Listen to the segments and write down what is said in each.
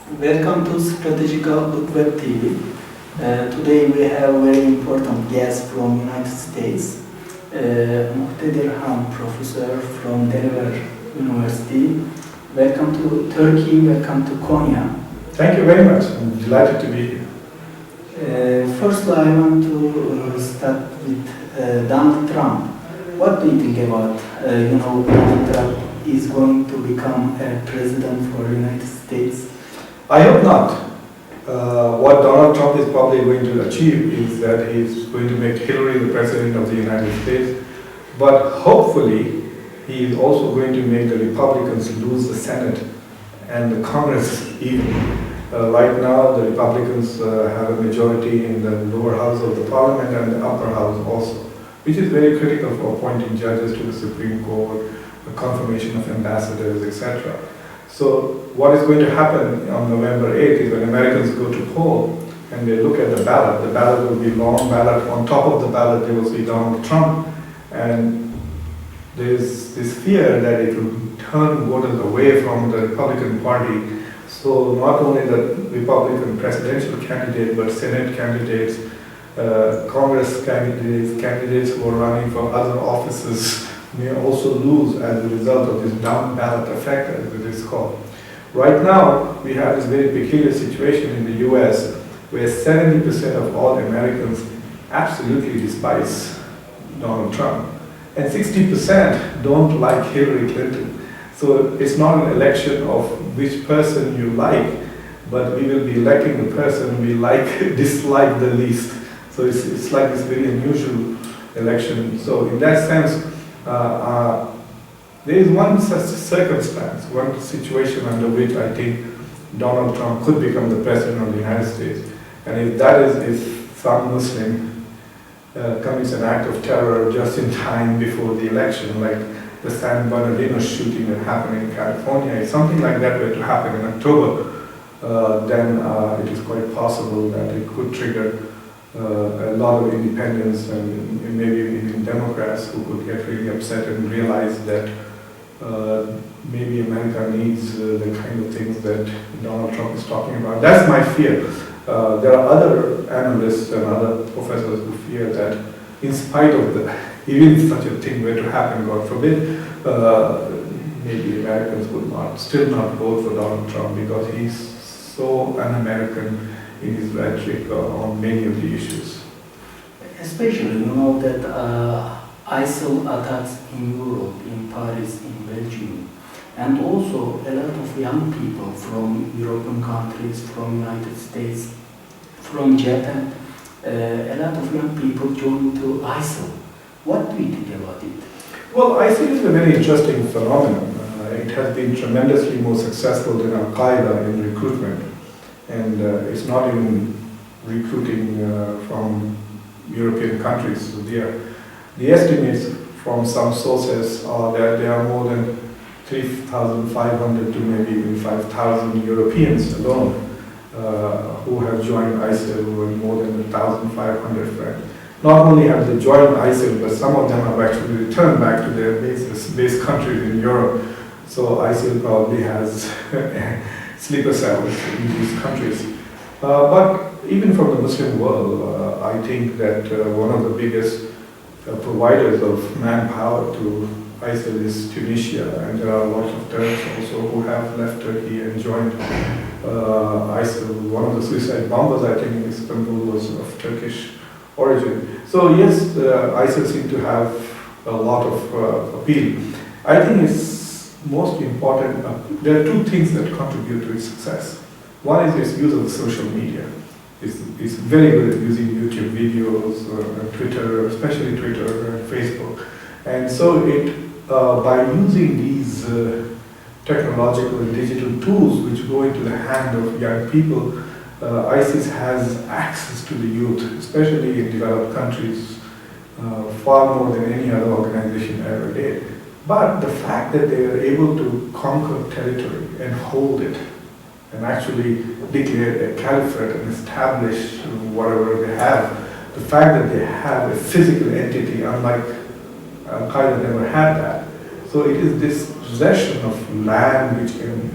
Welcome to Strategic Outlook Web TV. Today we have a very important guest from United States, Muqtedar Professor from Delaware University. Welcome to Turkey, welcome to Konya. Thank you very much. I'm delighted to be here. First, I want to start with Donald Trump. What do you think about, Donald Trump is going to become a president for the United States? I hope not. What Donald Trump is probably going to achieve is that he's going to make Hillary the president of the United States, but hopefully he is also going to make the Republicans lose the Senate and the Congress even. Right now, the Republicans have a majority in the lower house of the parliament and the upper house also, which is very critical for appointing judges to the Supreme Court, the confirmation of ambassadors, etc. So what is going to happen on November 8th is when Americans go to poll and they look at the ballot will be long ballot. On top of the ballot, they will see Donald Trump, and there is this fear that it will turn voters away from the Republican Party. So not only the Republican presidential candidate, but Senate candidates, Congress candidates who are running for other offices may also lose as a result of this down ballot effect, as it is called. Right now, we have this very peculiar situation in the US where 70% of all Americans absolutely despise Donald Trump, and 60% don't like Hillary Clinton. So it's not an election of which person you like, but we will be electing the person we dislike the least. So it's like this very unusual election. So in that sense, there is one such circumstance, one situation under which I think Donald Trump could become the president of the United States. And if that is if some Muslim commits an act of terror just in time before the election, like the San Bernardino shooting that happened in California, if something like that were to happen in October, then it is quite possible that it could trigger a lot of independents and maybe even Democrats who could get really upset and realize that maybe America needs the kind of things that Donald Trump is talking about. That's my fear. There are other analysts and other professors who fear that in spite of even if such a thing were to happen, God forbid, maybe Americans would still not vote for Donald Trump because he's so un-American in his rhetoric on many of the issues. Especially, that ISIL attacks in Europe, in Paris, in Belgium, and also a lot of young people from European countries, from United States, from Japan, a lot of young people join to ISIL. What do you think about it? Well, ISIL is a very interesting phenomenon. It has been tremendously more successful than Al-Qaeda in recruitment. And it's not even recruiting from European countries. So the estimates from some sources are that there are more than 3,500 to maybe even 5,000 Europeans alone who have joined ISIL with more than 1,500 friends. Not only have they joined ISIL, but some of them have actually returned back to their base countries in Europe. So ISIL probably has sleeper cells in these countries. But even from the Muslim world, I think that one of the biggest providers of manpower to ISIL is Tunisia, and there are lots of Turks also who have left Turkey and joined ISIL. One of the suicide bombers, I think, in Istanbul was of Turkish origin. So yes, ISIL seem to have a lot of appeal. I think it's most important, there are two things that contribute to its success. One is its use of social media. It's very good at using YouTube videos, Twitter, especially Twitter and Facebook. And so by using these technological and digital tools which go into the hand of young people, ISIS has access to the youth, especially in developed countries, far more than any other organization ever did. But the fact that they are able to conquer territory and hold it, and actually declare a caliphate and establish whatever they have, the fact that they have a physical entity, unlike Al-Qaeda never had that. So it is this possession of land which can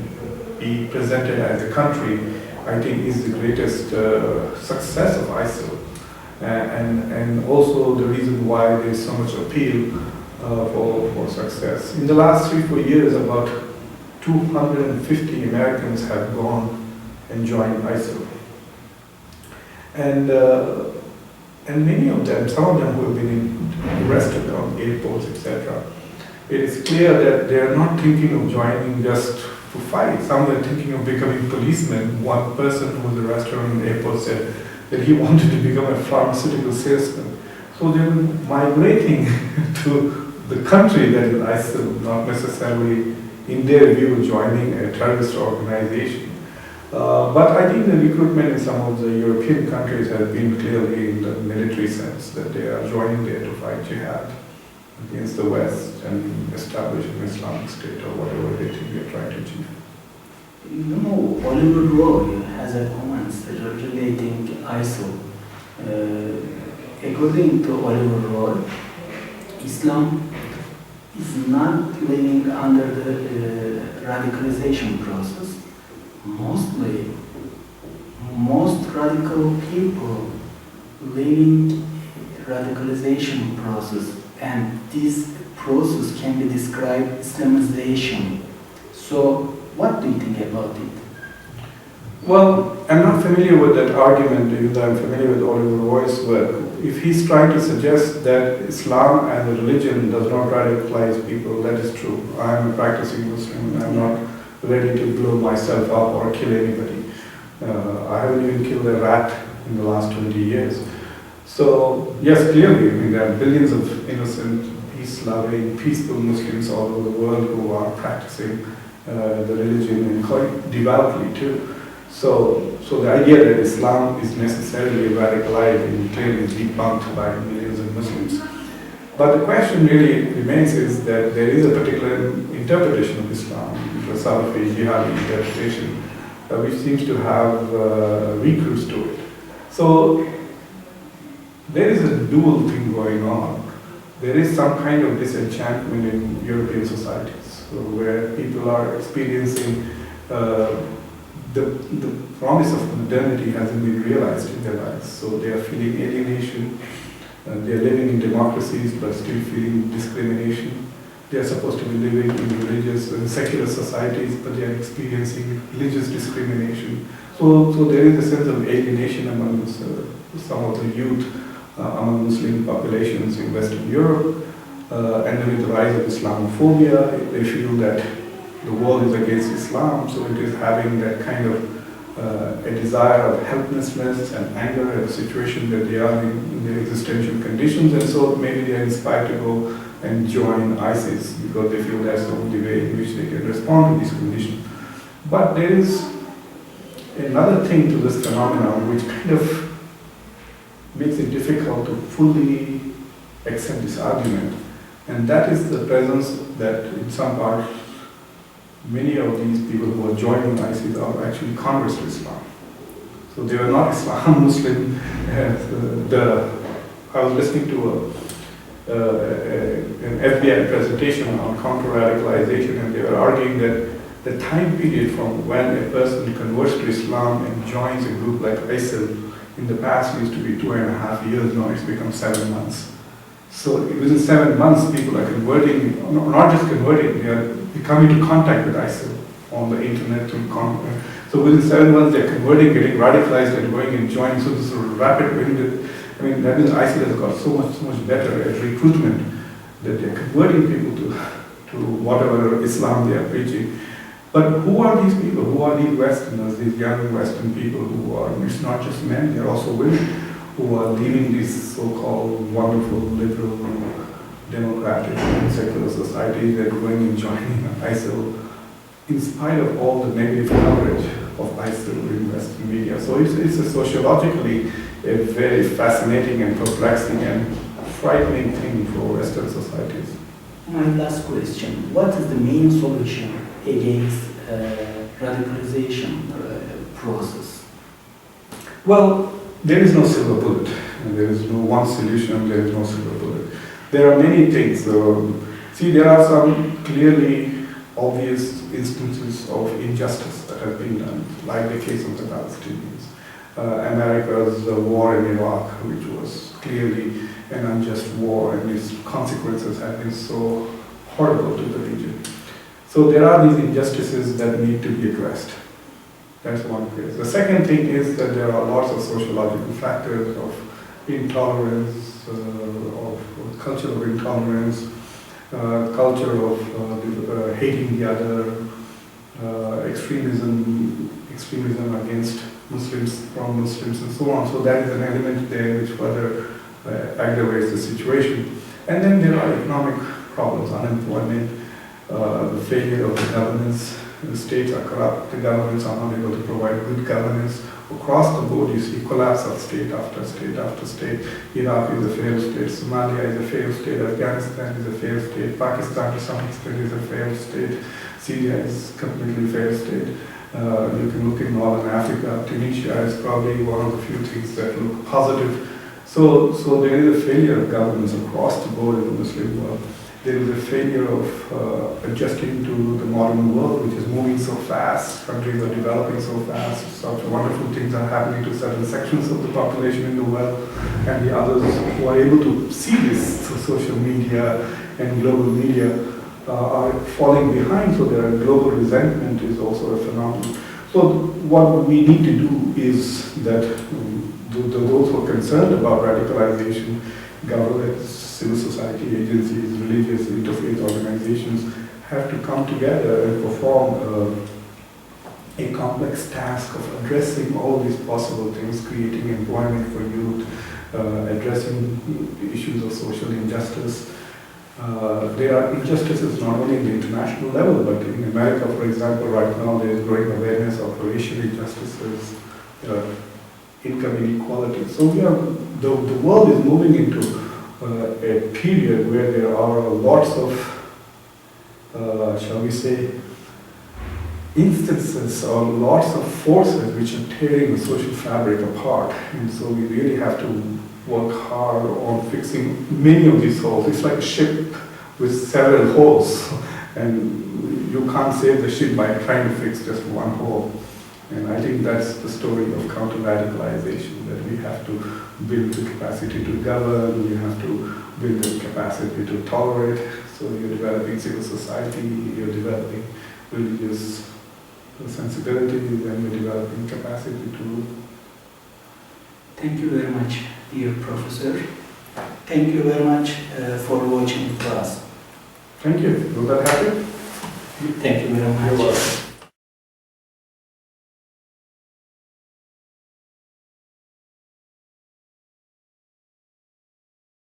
be presented as a country, I think is the greatest success of ISIL. And also the reason why there is so much appeal for success. In the last 3-4 years, about 250 Americans have gone and joined ISIL. And many of them, some of them who have been arrested on airports, etc., it is clear that they are not thinking of joining just to fight. Some are thinking of becoming policemen. One person who was arrested on an airport said that he wanted to become a pharmaceutical salesman. So they were migrating to the country that is ISIL, not necessarily, in their view, joining a terrorist organization. But I think the recruitment in some of the European countries has been clearly in the military sense, that they are joining there to fight jihad against the West and establish an Islamic State or whatever they think they are trying to achieve. You know, Oliver Roy has a comment relating ISIL. According to Oliver Roy, Islam is not living under the radicalization process. Most radical people living radicalization process, and this process can be described Islamization. So, what do you think about it? Well, I'm not familiar with that argument, even though I'm familiar with Oliver Roy's work. If he's trying to suggest that Islam as a religion does not radicalize people, that is true. I'm a practicing Muslim and I'm not ready to blow myself up or kill anybody. I haven't even killed a rat in the last 20 years. So, yes, clearly, I mean, there are billions of innocent, peace-loving, peaceful Muslims all over the world who are practicing the religion and quite devoutly too. So the idea that Islam is necessarily radicalized clearly is debunked by millions of Muslims. But the question really remains is that there is a particular interpretation of Islam, the Salafi jihadi interpretation, which seems to have recruits to it. So there is a dual thing going on. There is some kind of disenchantment in European societies, so where people are experiencing the promise of modernity hasn't been realized in their lives. So they are feeling alienation. They are living in democracies but still feeling discrimination. They are supposed to be living in religious and secular societies, but they are experiencing religious discrimination. So there is a sense of alienation among some of the youth, among Muslim populations in Western Europe. And then with the rise of Islamophobia, they feel that the world is against Islam, so it is having that kind of a desire of helplessness and anger at the situation that they are in their existential conditions, and so maybe they are inspired to go and join ISIS because they feel that's the only way in which they can respond to these conditions. But there is another thing to this phenomenon which kind of makes it difficult to fully accept this argument, and that is the presence that in some parts many of these people who are joining ISIS are actually converts to Islam. So they are not Islam Muslim. I was listening to an FBI presentation on counter-radicalization, and they were arguing that the time period from when a person converts to Islam and joins a group like ISIL in the past used to be 2.5 years, now it's become 7 months. So within 7 months, people are converting, not just converting, they are coming into contact with ISIL on the internet. So within 7 months, they're converting, getting radicalized, and going and joining. So this sort of rapid wind. I mean, that means ISIL has got so much better at recruitment that they're converting people to whatever Islam they are preaching. But who are these people? Who are these Westerners, these young Western people who are, it's not just men, they're also women, who are leaving these so-called wonderful, liberal, democratic and secular societies and going and joining ISIL in spite of all the negative coverage of ISIL in Western media. So it's a sociologically a very fascinating and perplexing and frightening thing for Western societies. My last question, what is the main solution against radicalization process? Well, there is no silver bullet. There is no one solution, there is no silver bullet. There are many things. See, there are some clearly obvious instances of injustice that have been done, like the case of the Palestinians. America's war in Iraq, which was clearly an unjust war, and its consequences have been so horrible to the region. So there are these injustices that need to be addressed. That's one case. The second thing is that there are lots of sociological factors of intolerance, of culture of intolerance, culture of hating the other, extremism against Muslims, from Muslims, and so on. So that is an element there which further aggravates the situation. And then there are economic problems, unemployment, the failure of the governance. The states are corrupt, the governments are not able to provide good governance. Across the board, you see collapse of state after state after state. Iraq is a failed state, Somalia is a failed state, Afghanistan is a failed state, Pakistan to some extent is a failed state, Syria is completely failed state. You can look in Northern Africa, Tunisia is probably one of the few things that look positive. So there is a failure of governance across the board in the Muslim world. There is a failure of adjusting to the modern world, which is moving so fast. Countries are developing so fast. Such wonderful things are happening to certain sections of the population in the world, and the others who are able to see this through social media and global media are falling behind. So their global resentment is also a phenomenon. So what we need to do is that those who are concerned about radicalization, governments, civil society agencies, religious interfaith organizations have to come together and perform a complex task of addressing all these possible things, creating employment for youth, addressing issues of social injustice. There are injustices not only in the international level, but in America, for example, right now there is growing awareness of racial injustices, income inequality. So the world is moving into a period where there are lots of, shall we say, instances or lots of forces which are tearing the social fabric apart. And so we really have to work hard on fixing many of these holes. It's like a ship with several holes, and you can't save the ship by trying to fix just one hole. And I think that's the story of counter-radicalization, that we have to build the capacity to govern, we have to build the capacity to tolerate. So you're developing civil society, you're developing religious sensibilities, and you're developing capacity to... Thank you very much, dear Professor. Thank you very much for watching the class. Thank you. Was that happy? Thank you very much. You're welcome.